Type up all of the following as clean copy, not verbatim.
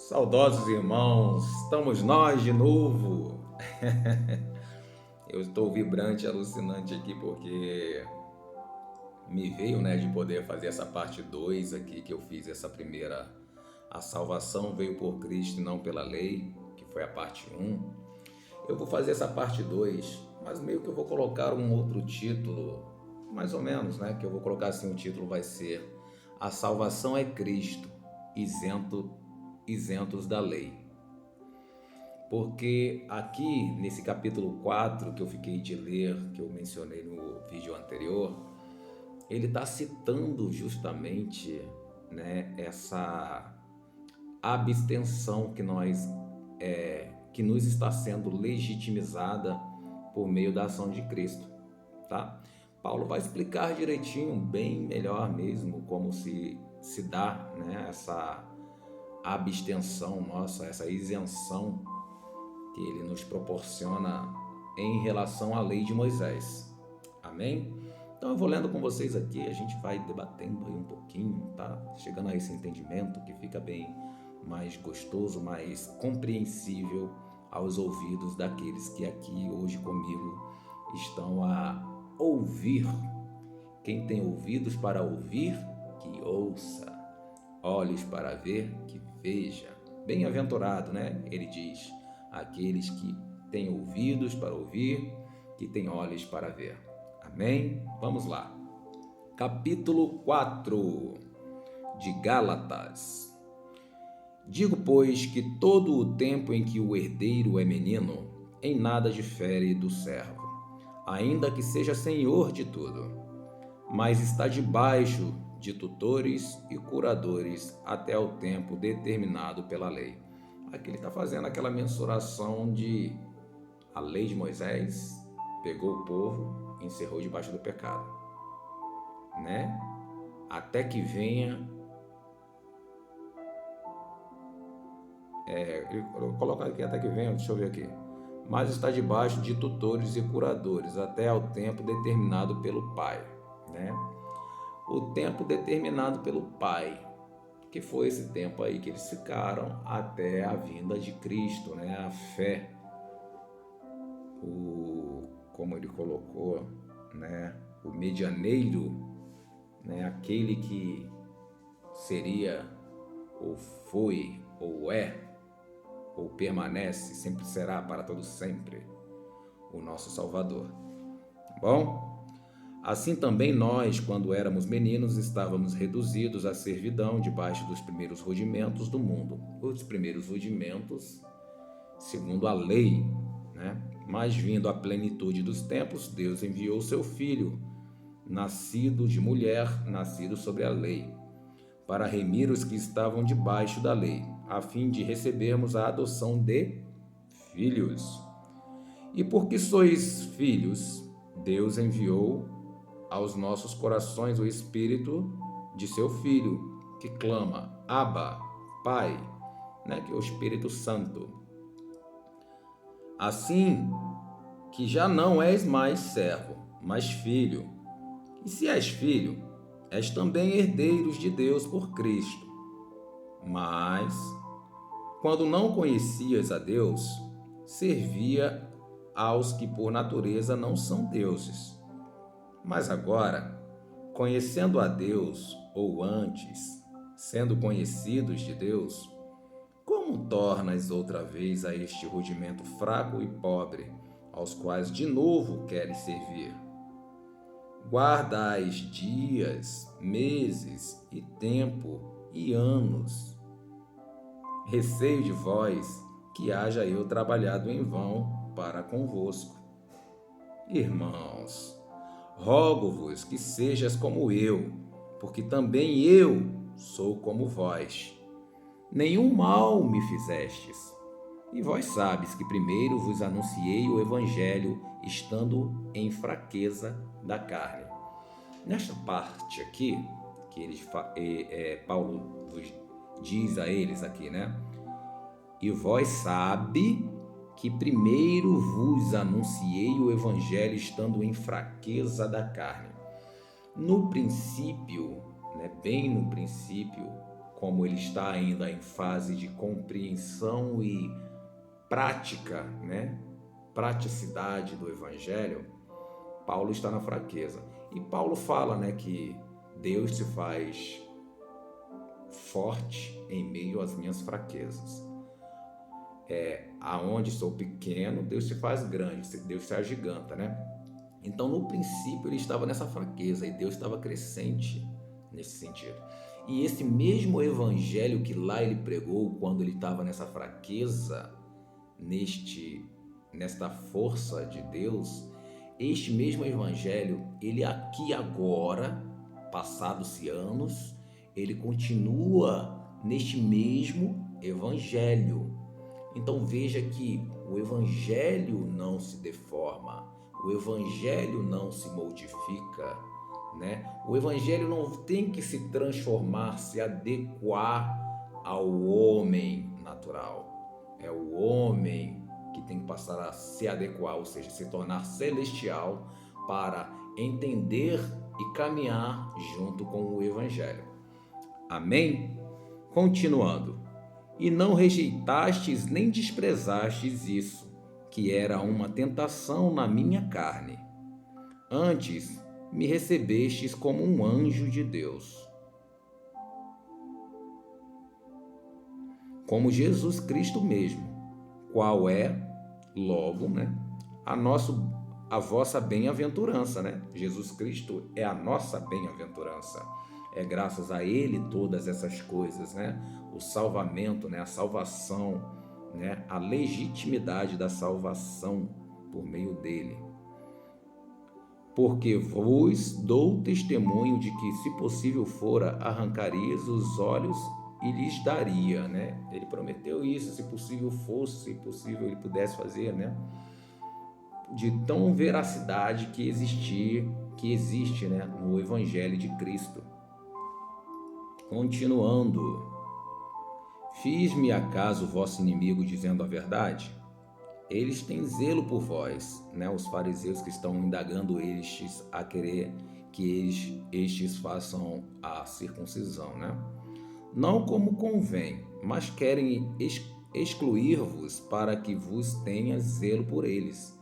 Saudosos irmãos, estamos nós de novo. Eu estou vibrante, alucinante aqui porque me veio, de poder fazer essa parte 2 aqui que eu fiz essa primeira. A salvação veio por Cristo e não pela lei, que foi a parte 1. Eu vou fazer essa parte 2, mas meio que eu vou colocar um outro título, mais ou menos, que eu vou colocar assim, o título vai ser A Salvação é Cristo, isentos da lei. Porque aqui nesse capítulo 4 que eu fiquei de ler, que eu mencionei no vídeo anterior, ele está citando justamente essa abstenção que nos está sendo legitimizada por meio da ação de Cristo, tá? Paulo vai explicar direitinho, bem melhor mesmo, como se dá essa abstenção nossa, essa isenção que ele nos proporciona em relação à lei de Moisés. Amém? Então eu vou lendo com vocês aqui, a gente vai debatendo aí um pouquinho, tá? Chegando a esse entendimento que fica bem mais gostoso, mais compreensível aos ouvidos daqueles que aqui hoje comigo estão a ouvir. Quem tem ouvidos para ouvir, que ouça. Olhos para ver, que veja. Bem-aventurado, Ele diz, aqueles que têm ouvidos para ouvir, que têm olhos para ver. Amém? Vamos lá. Capítulo 4 de Gálatas. Digo, pois, que todo o tempo em que o herdeiro é menino, em nada difere do servo, ainda que seja senhor de tudo, mas está debaixo de tutores e curadores até o tempo determinado pela lei. Aqui ele está fazendo aquela mensuração de a lei de Moisés pegou o povo e encerrou debaixo do pecado, até que venha coloca aqui até que venha, deixa eu ver aqui, mas está debaixo de tutores e curadores até o tempo determinado pelo Pai, o tempo determinado pelo Pai, que foi esse tempo aí que eles ficaram até a vinda de Cristo, a fé, como ele colocou, o medianeiro, aquele que seria, ou foi, ou é, ou permanece, sempre será para todo sempre, o nosso Salvador. Bom? Assim também nós, quando éramos meninos, estávamos reduzidos à servidão debaixo dos primeiros rudimentos do mundo. Os primeiros rudimentos, segundo a lei, Mas vindo à plenitude dos tempos, Deus enviou seu Filho, nascido de mulher, nascido sobre a lei, para remir os que estavam debaixo da lei, a fim de recebermos a adoção de filhos. E porque sois filhos, Deus enviou aos nossos corações o Espírito de seu Filho, que clama, Abba, Pai, que é o Espírito Santo. Assim que já não és mais servo, mas filho. E se és filho, és também herdeiros de Deus por Cristo. Mas, quando não conhecias a Deus, servia aos que por natureza não são deuses. Mas agora, conhecendo a Deus, ou antes, sendo conhecidos de Deus, como tornas outra vez a este rudimento fraco e pobre, aos quais de novo queres servir? Guardais dias, meses e tempo e anos. Receio de vós que haja eu trabalhado em vão para convosco. Irmãos, rogo-vos que sejas como eu, porque também eu sou como vós. Nenhum mal me fizestes. E vós sabes que primeiro vos anunciei o Evangelho, estando em fraqueza da carne. Nesta parte aqui, que Paulo diz a eles aqui, E vós sabe que primeiro vos anunciei o Evangelho estando em fraqueza da carne. No princípio, bem no princípio, como ele está ainda em fase de compreensão e prática, né? Praticidade do Evangelho, Paulo está na fraqueza. E Paulo fala, né, que Deus se faz forte em meio às minhas fraquezas. Aonde sou pequeno, Deus se faz grande, Deus se agiganta, né? Então, no princípio, ele estava nessa fraqueza e Deus estava crescente nesse sentido. E esse mesmo evangelho que lá ele pregou quando ele estava nessa fraqueza, nesta força de Deus, este mesmo evangelho, ele aqui agora, passados-se anos, ele continua neste mesmo evangelho. Então veja que o evangelho não se deforma, o evangelho não se modifica, né? O evangelho não tem que se transformar, se adequar ao homem natural. É o homem que tem que passar a se adequar, ou seja, se tornar celestial para entender e caminhar junto com o evangelho. Amém? Continuando. E não rejeitastes nem desprezastes isso, que era uma tentação na minha carne. Antes, me recebestes como um anjo de Deus. Como Jesus Cristo mesmo, qual é, logo, né, a vossa bem-aventurança, né? Jesus Cristo é a nossa bem-aventurança. É graças a Ele todas essas coisas, né? O salvamento, né? A salvação, né? A legitimidade da salvação por meio dele. Porque vos dou testemunho de que, se possível fora, arrancarias os olhos e lhes daria, né? Ele prometeu isso, se possível fosse, se possível ele pudesse fazer, né? De tão veracidade que existe, né? No Evangelho de Cristo. Continuando, fiz-me acaso vosso inimigo dizendo a verdade? Eles têm zelo por vós, né? Os fariseus que estão indagando estes a querer que estes façam a circuncisão, né? Não como convém, mas querem excluir-vos para que vos tenha zelo por eles.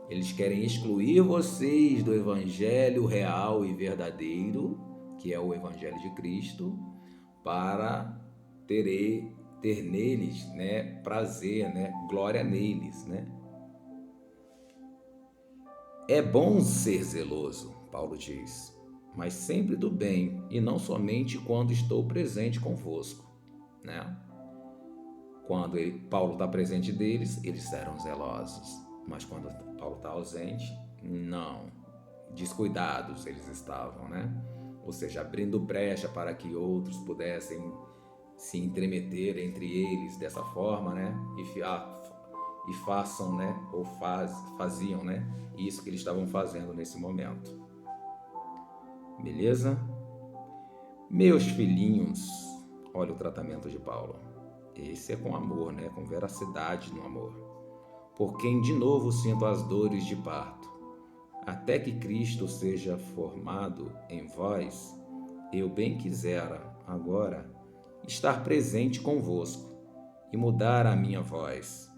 Eles querem excluir vocês do evangelho real e verdadeiro, que é o evangelho de Cristo, para ter neles, né, prazer, né, glória neles, né? É bom ser zeloso, Paulo diz, mas sempre do bem e não somente quando estou presente convosco, né? Quando Paulo está presente deles, eles eram zelosos, mas quando Paulo está ausente, não, descuidados eles estavam, né? Ou seja, abrindo brecha para que outros pudessem se entremeter entre eles dessa forma, né? E façam, né? Ou faziam, né? Isso que eles estavam fazendo nesse momento. Beleza? Meus filhinhos, olha o tratamento de Paulo. Esse é com amor, né? Com veracidade no amor. Por quem de novo sinto as dores de parto, até que Cristo seja formado em vós, eu bem quisera agora estar presente convosco e mudar a minha voz,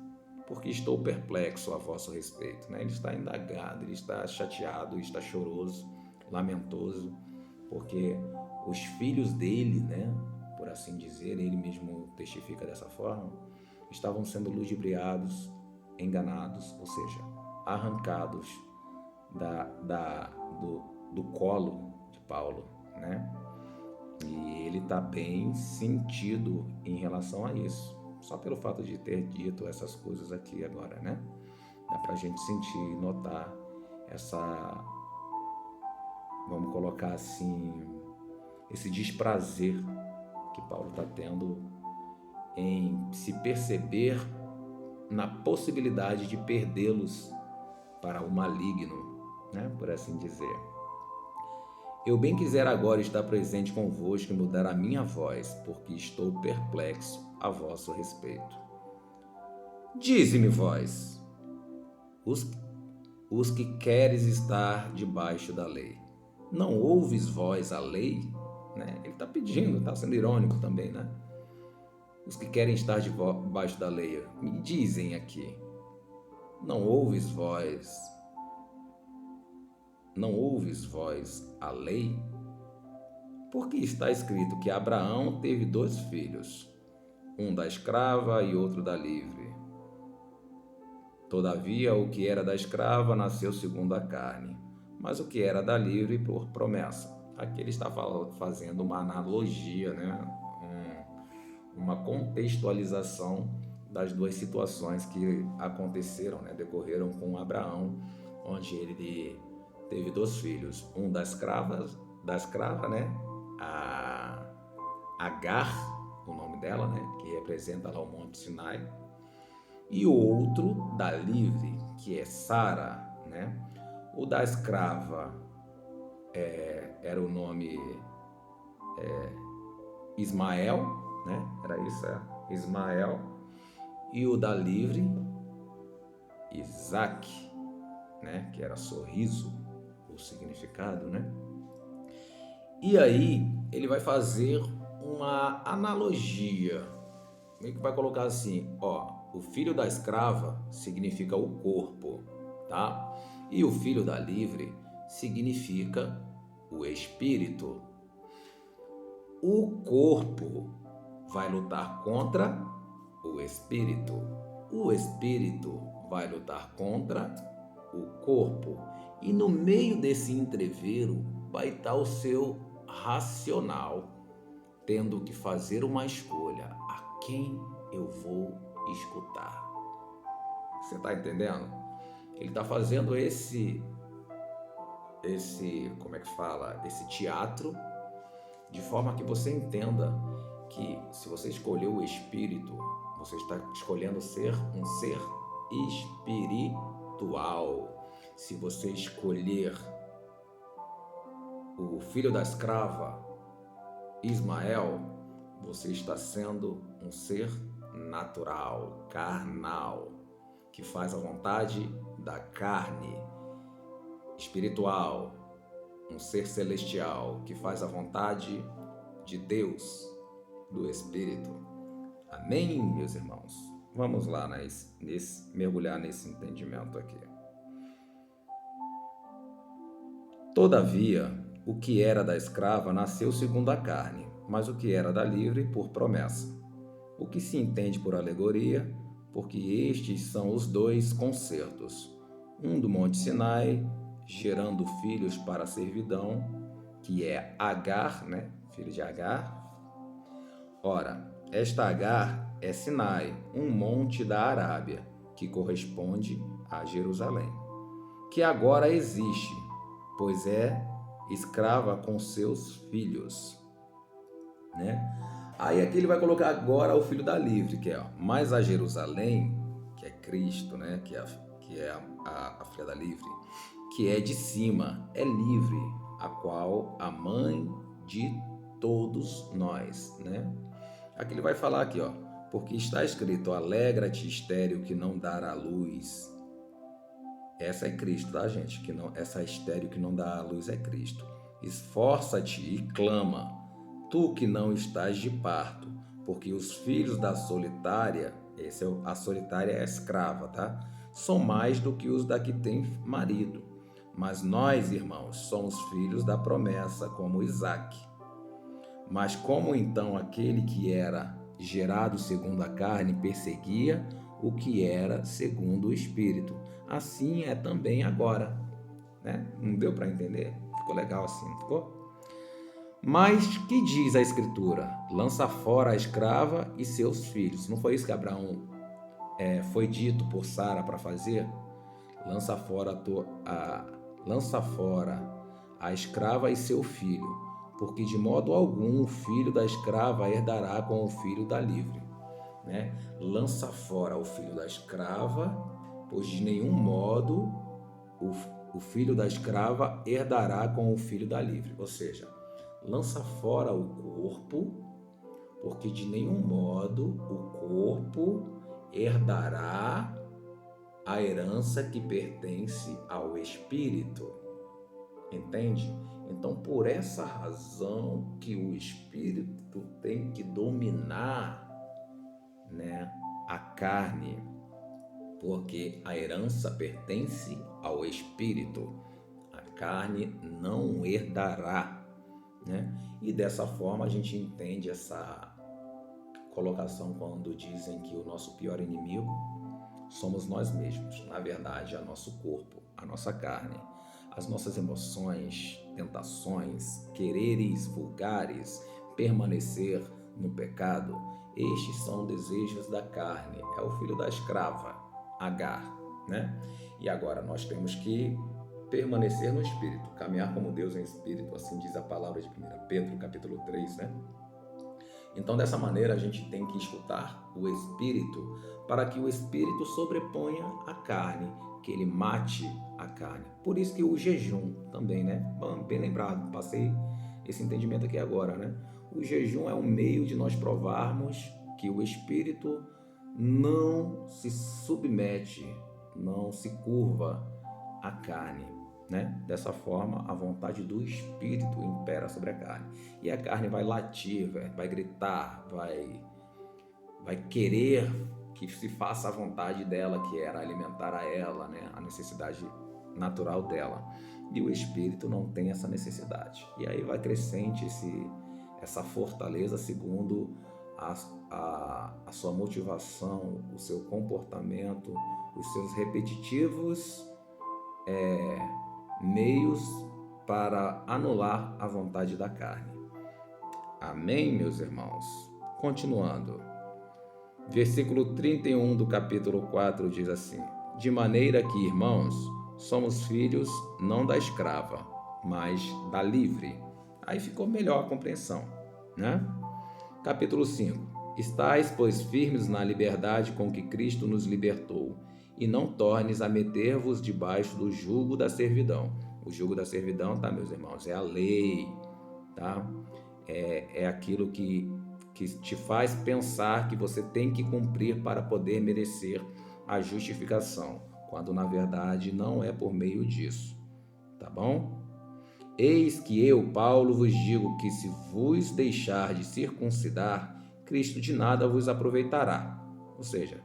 porque estou perplexo a vosso respeito, né? Ele está indagado, ele está chateado, está choroso, lamentoso, porque os filhos dele, né, por assim dizer, ele mesmo testifica dessa forma, estavam sendo ludibriados, enganados, ou seja, arrancados do colo de Paulo, né? E ele está bem sentido em relação a isso, só pelo fato de ter dito essas coisas aqui agora, né? Dá pra gente sentir, notar vamos colocar assim, esse desprazer que Paulo está tendo em se perceber na possibilidade de perdê-los para o maligno, né? Por assim dizer. Eu bem quisera agora estar presente convosco e mudar a minha voz, porque estou perplexo a vosso respeito. Dize-me vós, os que queres estar debaixo da lei, não ouves vós a lei? né? Ele está pedindo, está sendo irônico também, né? Os que querem estar debaixo da lei, me dizem aqui, não ouves vós a lei? Porque está escrito que Abraão teve 2 filhos, um da escrava e outro da livre. Todavia, o que era da escrava nasceu segundo a carne, mas o que era da livre por promessa. Aqui ele está fazendo uma analogia, né? Uma contextualização das 2 situações que aconteceram, né? Decorreram com Abraão, onde ele teve 2 filhos, um da escrava, né? A Agar, o nome dela, né? Que representa lá o Monte Sinai, e o outro da livre, que é Sara, né? O da escrava era o nome Ismael, né? Era isso, Ismael. E o da livre, Isaac, né? Que era sorriso, o significado, né? E aí ele vai fazer uma analogia, meio que vai colocar assim, ó, o filho da escrava significa o corpo, tá? E o filho da livre significa o espírito. O corpo vai lutar contra o espírito vai lutar contra o corpo. E no meio desse entrevero vai estar o seu racional, tendo que fazer uma escolha. A quem eu vou escutar? Você está entendendo? Ele está fazendo esse, como é que fala? Esse teatro, de forma que você entenda que se você escolheu o espírito, você está escolhendo ser um ser espiritual. Se você escolher o filho da escrava, Ismael, você está sendo um ser natural, carnal, que faz a vontade da carne. Espiritual, um ser celestial, que faz a vontade de Deus, do Espírito. Amém, meus irmãos? Vamos lá mergulhar nesse entendimento aqui. Todavia, o que era da escrava nasceu segundo a carne, mas o que era da livre por promessa. O que se entende por alegoria, porque estes são os 2 concertos, um do Monte Sinai, gerando filhos para a servidão, que é Agar, né? Filho de Agar. Ora, esta Agar é Sinai, um monte da Arábia, que corresponde a Jerusalém, que agora existe, pois é escrava com seus filhos, né? Aí aqui ele vai colocar agora o filho da livre, que é, mas a Jerusalém, que é Cristo, né? Que é a filha da livre, que é de cima, é livre, a qual a mãe de todos nós, né? Aqui ele vai falar aqui, ó, porque está escrito, alegra-te, estéril, que não dará luz. Essa é Cristo, tá, gente? Essa estéril que não dá a luz é Cristo. Esforça-te e clama, tu que não estás de parto, porque os filhos da solitária, a solitária é a escrava, tá? São mais do que os da que tem marido. Mas nós, irmãos, somos filhos da promessa, como Isaac. Mas como então aquele que era gerado segundo a carne perseguia o que era segundo o Espírito, assim é também agora, né? Não deu para entender? Ficou legal assim, não ficou? Mas que diz a Escritura? Lança fora a escrava e seus filhos. Não foi isso que Abraão foi dito por Sara para fazer? Lança fora a escrava e seu filho, porque de modo algum o filho da escrava herdará com o filho da livre, né? Lança fora o filho da escrava, pois de nenhum modo o filho da escrava herdará com o filho da livre. Ou seja, lança fora o corpo, porque de nenhum modo o corpo herdará a herança que pertence ao espírito. entende? Então, por essa razão que o espírito tem que dominar, né, a carne, porque a herança pertence ao espírito, a carne não herdará, né? E dessa forma a gente entende essa colocação quando dizem que o nosso pior inimigo somos nós mesmos. Na verdade, é o nosso corpo, a nossa carne, as nossas emoções, tentações, quereres vulgares, permanecer no pecado. Estes são desejos da carne, é o filho da escrava, Agar, né? E agora nós temos que permanecer no Espírito, caminhar como Deus em Espírito, assim diz a palavra de 1 Pedro, capítulo 3, né? Então, dessa maneira, a gente tem que escutar o Espírito para que o Espírito sobreponha a carne, que ele mate a carne. Por isso que o jejum também, né? Bem lembrado, passei esse entendimento aqui agora, né? O jejum é um meio de nós provarmos que o Espírito não se submete, não se curva à carne, né? Dessa forma, a vontade do Espírito impera sobre a carne. E a carne vai latir, vai gritar, vai querer que se faça a vontade dela, que era alimentar a ela, né? A necessidade natural dela. E o Espírito não tem essa necessidade. E aí vai crescente essa fortaleza segundo a sua motivação, o seu comportamento, os seus repetitivos meios para anular a vontade da carne. Amém, meus irmãos? Continuando. Versículo 31 do capítulo 4 diz assim: de maneira que, irmãos, somos filhos não da escrava, mas da livre. Aí ficou melhor a compreensão, né? Capítulo 5. Estais, pois, firmes na liberdade com que Cristo nos libertou, e não tornes a meter-vos debaixo do jugo da servidão. O jugo da servidão, tá, meus irmãos? É a lei, tá? É aquilo que te faz pensar que você tem que cumprir para poder merecer a justificação, quando na verdade não é por meio disso, tá bom? Eis que eu, Paulo, vos digo que se vos deixar de circuncidar, Cristo de nada vos aproveitará. Ou seja,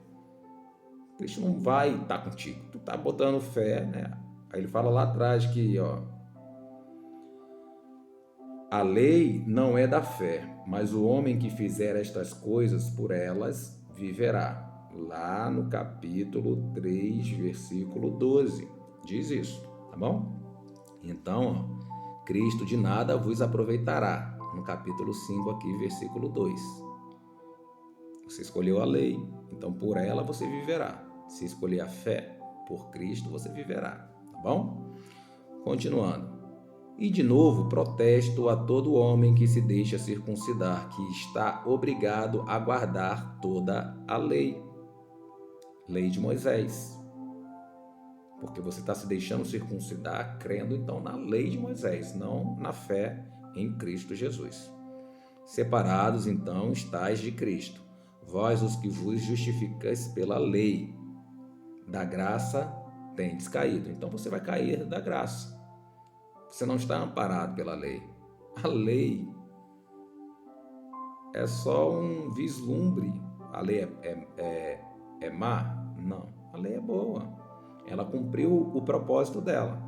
Cristo não vai estar contigo. Tu tá botando fé, né? Aí ele fala lá atrás que, a lei não é da fé, mas o homem que fizer estas coisas por elas viverá. Lá no capítulo 3, versículo 12, diz isso, tá bom? Então, Cristo de nada vos aproveitará. No capítulo 5 aqui, versículo 2. Você escolheu a lei, então por ela você viverá. Se escolher a fé, por Cristo você viverá, tá bom? Continuando. E de novo protesto a todo homem que se deixa circuncidar, que está obrigado a guardar toda a lei. Lei de Moisés. Porque você está se deixando circuncidar, crendo então na lei de Moisés, não na fé em Cristo Jesus. Separados então estáis de Cristo, vós os que vos justificais pela lei, da graça tendes caído. Então você vai cair da graça. Você não está amparado pela lei. A lei é só um vislumbre. A lei é má? Não. A lei é boa. Ela cumpriu o propósito dela,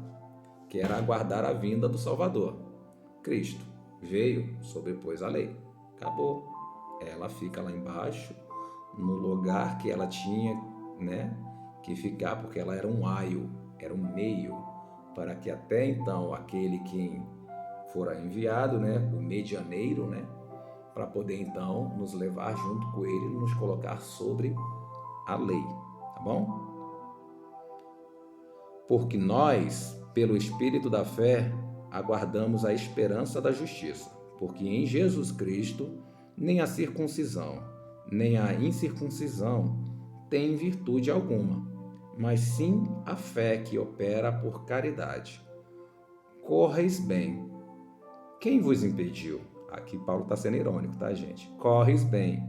que era aguardar a vinda do Salvador. Cristo veio, sobrepôs a lei. Acabou. Ela fica lá embaixo, no lugar que ela tinha, né, que ficar, porque ela era um aio, era um meio, para que até então aquele que fora enviado, né, o medianeiro, né, para poder então nos levar junto com ele e nos colocar sobre a lei, tá bom? Porque nós, pelo Espírito da fé, aguardamos a esperança da justiça, porque em Jesus Cristo nem a circuncisão, nem a incircuncisão tem virtude alguma, mas sim a fé que opera por caridade. Correis bem. Quem vos impediu? Aqui Paulo está sendo irônico, tá, gente? Correis bem.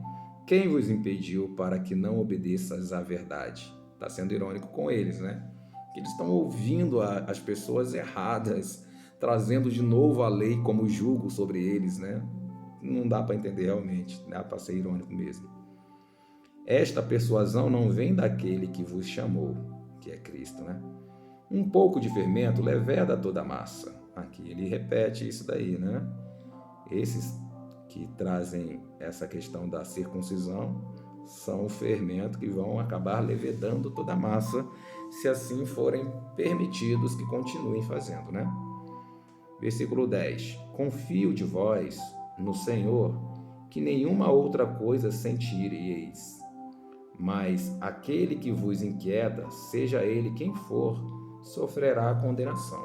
Quem vos impediu para que não obedeças à verdade? Está sendo irônico com eles, né? Eles estão ouvindo as pessoas erradas, trazendo de novo a lei como jugo sobre eles, né? Não dá para entender realmente, dá para ser irônico mesmo. Esta persuasão não vem daquele que vos chamou, que é Cristo, né? Um pouco de fermento leveda toda a massa. Aqui ele repete isso daí, né? Esses que trazem essa questão da circuncisão são o fermento que vão acabar levedando toda a massa, se assim forem permitidos que continuem fazendo, né? Versículo 10. Confio de vós no Senhor, que nenhuma outra coisa sentireis. Mas aquele que vos inquieta, seja ele quem for, sofrerá a condenação.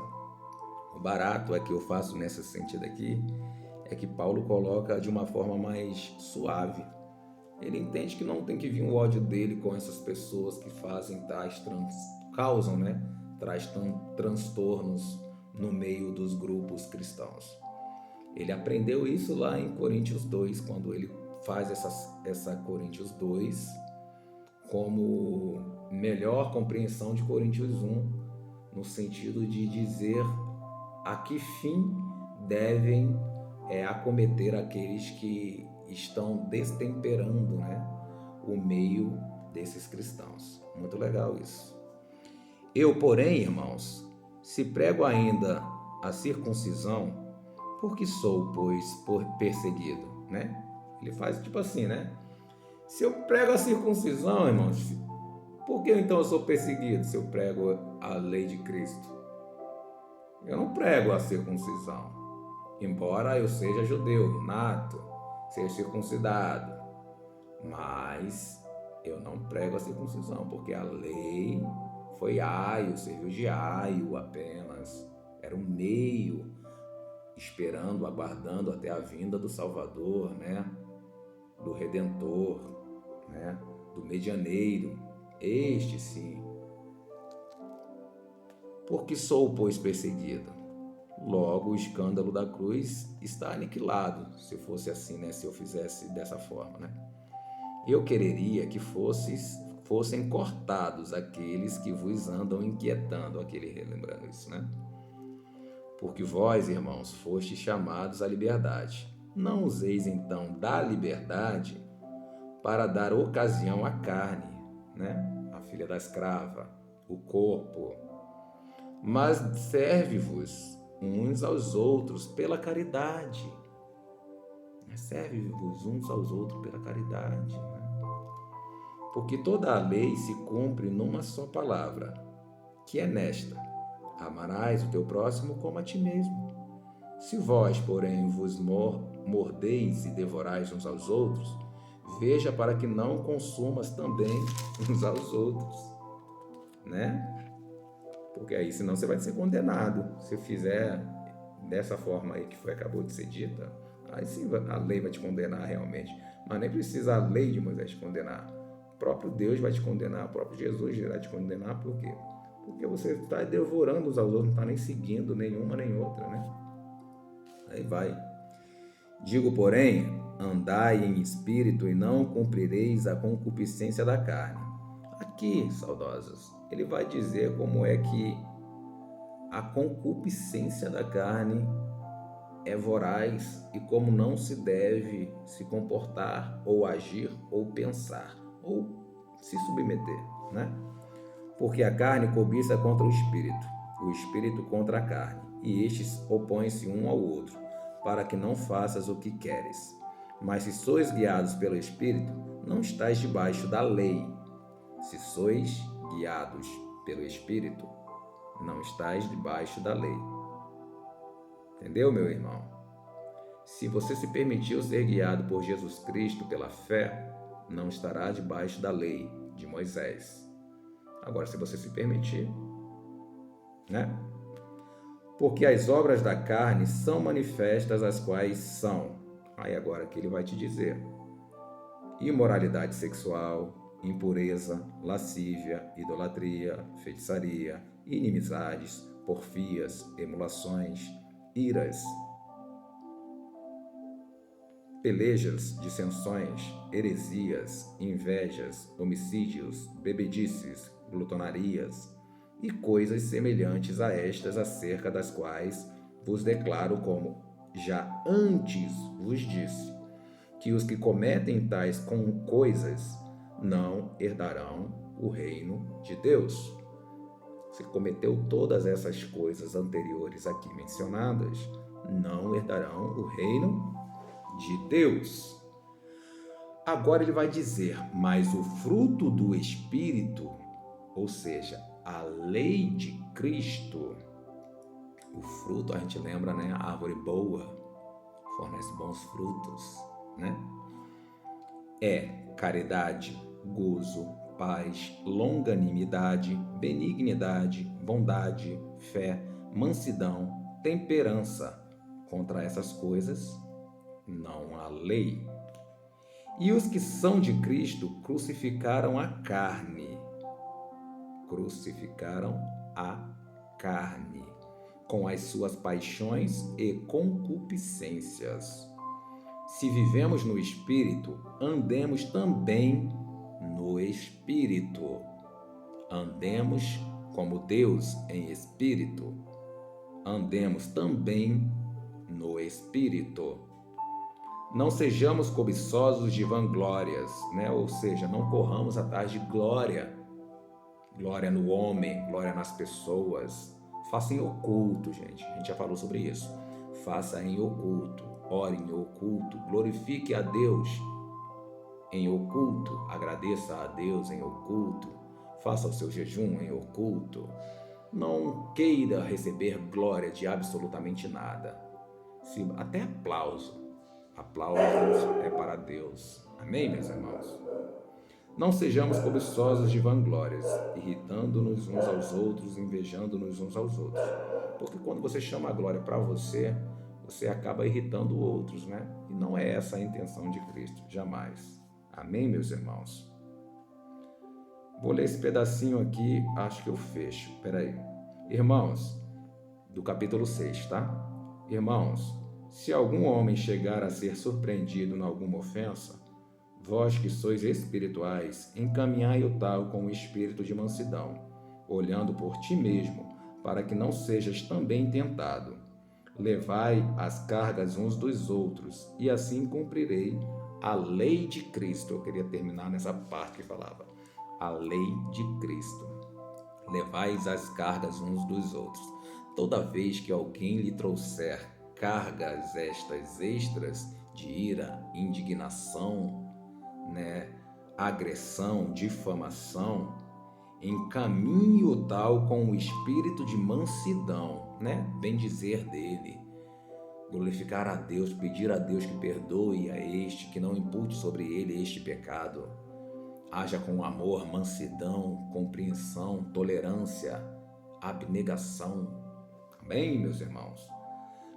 O barato é que eu faço nesse sentido aqui, é que Paulo coloca de uma forma mais suave. Ele entende que não tem que vir o ódio dele com essas pessoas que fazem causam, né, traz transtornos no meio dos grupos cristãos. Ele aprendeu isso lá em Coríntios 2, quando ele faz essa Coríntios 2 como melhor compreensão de Coríntios 1, no sentido de dizer a que fim devem acometer aqueles que estão destemperando, né, o meio desses cristãos. Muito legal isso. Eu, porém, irmãos, se prego ainda a circuncisão, porque sou, pois, perseguido, né? Ele faz tipo assim, né? Se eu prego a circuncisão, irmãos, por que então eu sou perseguido se eu prego a lei de Cristo? Eu não prego a circuncisão, embora eu seja judeu, nato, seja circuncidado, mas eu não prego a circuncisão, porque a lei foi aio, serviu de aio apenas, era um meio, esperando, aguardando até a vinda do Salvador, né? Do Redentor, né? Do medianeiro, este sim. Porque sou, pois, perseguido. Logo, o escândalo da cruz está aniquilado, se fosse assim, né? Se eu fizesse dessa forma, né? Eu quereria que fossem cortados aqueles que vos andam inquietando, aquele relembrando isso, né? Porque vós, irmãos, fostes chamados à liberdade. Não useis então da liberdade para dar ocasião à carne, né? A filha da escrava, o corpo. Mas serve-vos uns aos outros pela caridade. Serve-vos uns aos outros pela caridade, né? Porque toda a lei se cumpre numa só palavra, que é nesta: amarás o teu próximo como a ti mesmo. Se vós, porém, vos mordeis e devorais uns aos outros, veja para que não consumas também uns aos outros, né? Porque aí, senão você vai ser condenado. Se fizer dessa forma aí que acabou de ser dita, aí sim a lei vai te condenar realmente. Mas nem precisa a lei de Moisés te condenar. O próprio Deus vai te condenar, o próprio Jesus vai te condenar, por quê? Porque você está devorando uns aos outros, não está nem seguindo nenhuma nem outra, né? Aí vai. Digo, porém, andai em espírito e não cumprireis a concupiscência da carne. Aqui, saudosos, ele vai dizer como é que a concupiscência da carne é voraz e como não se deve se comportar ou agir ou pensar ou se submeter, né? Porque a carne cobiça contra o espírito contra a carne, e estes opõem-se um ao outro, para que não faças o que queres. Mas se sois guiados pelo Espírito, não estáis debaixo da lei. Se sois guiados pelo Espírito, não estáis debaixo da lei. Entendeu, meu irmão? Se você se permitiu ser guiado por Jesus Cristo pela fé, não estará debaixo da lei de Moisés. Agora, se você se permitir, né? Porque as obras da carne são manifestas, as quais são. Aí agora que ele vai te dizer: imoralidade sexual, impureza, lascívia, idolatria, feitiçaria, inimizades, porfias, emulações, iras, pelejas, dissensões, heresias, invejas, homicídios, bebedices, glutonarias e coisas semelhantes a estas, acerca das quais vos declaro, como já antes vos disse, que os que cometem tais coisas não herdarão o reino de Deus. Se cometeu todas essas coisas anteriores aqui mencionadas, não herdarão o reino de Deus. Agora ele vai dizer, mas o fruto do Espírito, ou seja, a lei de Cristo, o fruto, a gente lembra, né? A árvore boa fornece bons frutos, né? É caridade, gozo, paz, longanimidade, benignidade, bondade, fé, mansidão, temperança. Contra essas coisas não há lei. E os que são de Cristo crucificaram a carne. Crucificaram a carne com as suas paixões e concupiscências. Se vivemos no Espírito, andemos também no Espírito. Andemos como Deus em Espírito. Andemos também no Espírito. Não sejamos cobiçosos de vanglórias, né? Ou seja, não corramos atrás de glória. Glória no homem, glória nas pessoas. Faça em oculto, gente. A gente já falou sobre isso. Faça em oculto. Ore em oculto. Glorifique a Deus em oculto. Agradeça a Deus em oculto. Faça o seu jejum em oculto. Não queira receber glória de absolutamente nada. Até aplauso. Aplausos é para Deus. Amém, meus irmãos? Não sejamos cobiçosos de vanglórias, irritando-nos uns aos outros, invejando-nos uns aos outros. Porque quando você chama a glória para você, você acaba irritando outros, né? E não é essa a intenção de Cristo, jamais. Amém, meus irmãos? Vou ler esse pedacinho aqui, acho que eu fecho. Peraí. Irmãos, do capítulo 6, tá? Irmãos, se algum homem chegar a ser surpreendido em alguma ofensa, vós que sois espirituais, encaminhai o tal com o espírito de mansidão, olhando por ti mesmo, para que não sejas também tentado. Levai as cargas uns dos outros, e assim cumprirei a lei de Cristo. Eu queria terminar nessa parte que falava. A lei de Cristo. Levai as cargas uns dos outros. Toda vez que alguém lhe trouxer cargas estas extras de ira, indignação, né, agressão, difamação, encaminhe o tal com o espírito de mansidão, né? Bem dizer dele, glorificar a Deus, pedir a Deus que perdoe a este, que não impute sobre ele este pecado. Haja com amor, mansidão, compreensão, tolerância, abnegação. Amém, meus irmãos?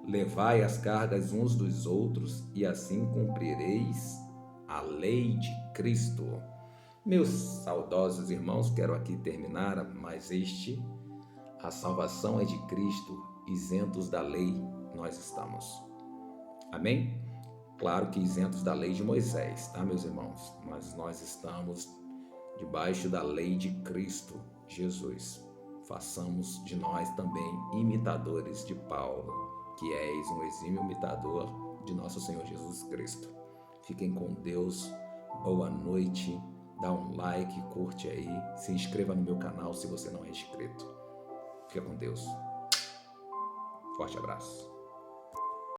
Levai as cargas uns dos outros e assim cumprireis a lei de Cristo. Meus saudosos irmãos, quero aqui terminar, mas a salvação é de Cristo, isentos da lei nós estamos. Amém? Claro que isentos da lei de Moisés, tá, meus irmãos? Mas nós estamos debaixo da lei de Cristo Jesus. Façamos de nós também imitadores de Paulo, que és um exímio imitador de nosso Senhor Jesus Cristo. Fiquem com Deus, boa noite, dá um like, curte aí, se inscreva no meu canal se você não é inscrito. Fica com Deus. Forte abraço.